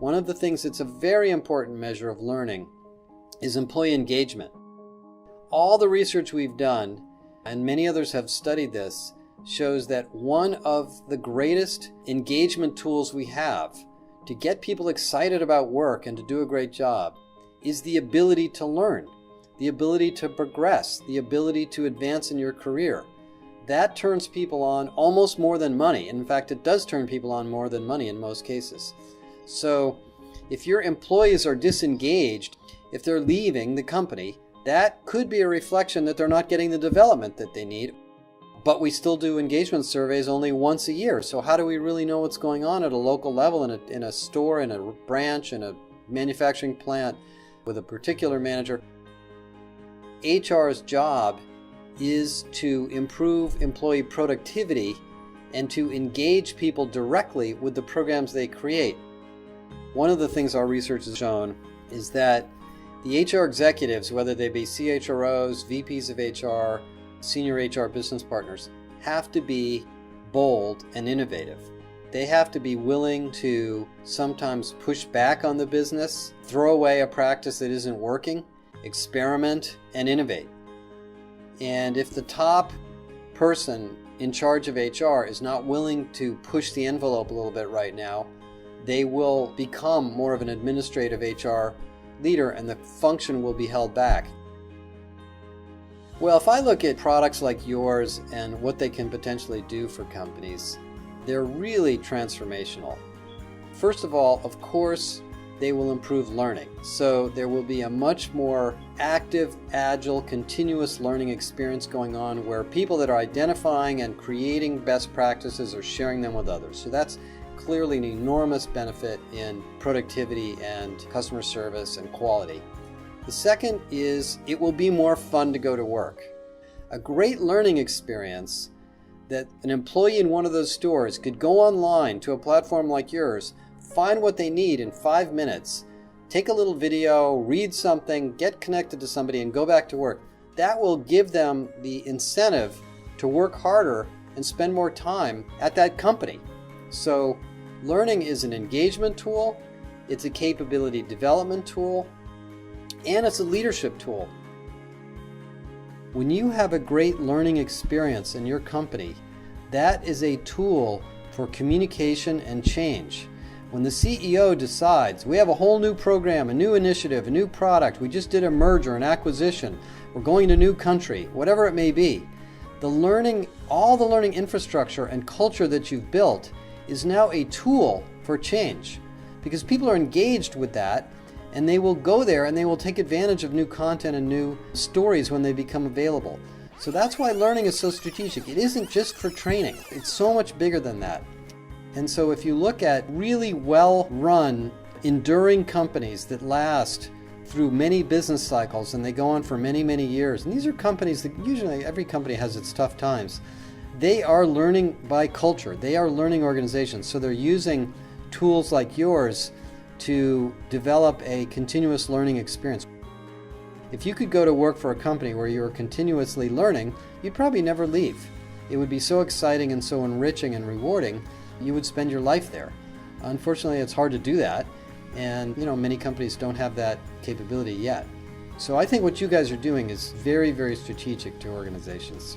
one of the things that's a very important measure of learning is employee engagement. All the research we've done, and many others have studied this, shows that one of the greatest engagement tools we have to get people excited about work and to do a great job is the ability to learn, the ability to progress, the ability to advance in your career. That turns people on almost more than money. In fact, it does turn people on more than money in most cases. So if your employees are disengaged, if they're leaving the company, that could be a reflection that they're not getting the development that they need. But we still do engagement surveys only once a year. So how do we really know what's going on at a local level, in a store, in a branch, in a manufacturing plant with a particular manager? HR's job is to improve employee productivity and to engage people directly with the programs they create. One of the things our research has shown is that the HR executives, whether they be CHROs, VPs of HR, senior HR business partners, have to be bold and innovative. They have to be willing to sometimes push back on the business, throw away a practice that isn't working, experiment, and innovate. And if the top person in charge of HR is not willing to push the envelope a little bit right now, they will become more of an administrative HR leader and the function will be held back. Well, if I look at products like yours and what they can potentially do for companies, they're really transformational. First of all, of course, they will improve learning. So there will be a much more active, agile, continuous learning experience going on where people that are identifying and creating best practices are sharing them with others. So that's clearly an enormous benefit in productivity and customer service and quality. The second is it will be more fun to go to work. A great learning experience that an employee in one of those stores could go online to a platform like yours, find what they need in 5 minutes, take a little video, read something, get connected to somebody, and go back to work. That will give them the incentive to work harder and spend more time at that company. So learning is an engagement tool, it's a capability development tool, and it's a leadership tool. When you have a great learning experience in your company, that is a tool for communication and change. When the CEO decides, we have a whole new program, a new initiative, a new product, we just did a merger, an acquisition, we're going to a new country, whatever it may be, the learning, all the learning infrastructure and culture that you've built is now a tool for change because people are engaged with that and they will go there and they will take advantage of new content and new stories when they become available. So that's why learning is so strategic. It isn't just for training. It's so much bigger than that. And so if you look at really well-run, enduring companies that last through many business cycles and they go on for many, many years, and these are companies that usually every company has its tough times, they are learning by culture. They are learning organizations. So they're using tools like yours to develop a continuous learning experience. If you could go to work for a company where you were continuously learning, you'd probably never leave. It would be so exciting and so enriching and rewarding, you would spend your life there. Unfortunately, it's hard to do that, and many companies don't have that capability yet. So I think what you guys are doing is very, very strategic to organizations.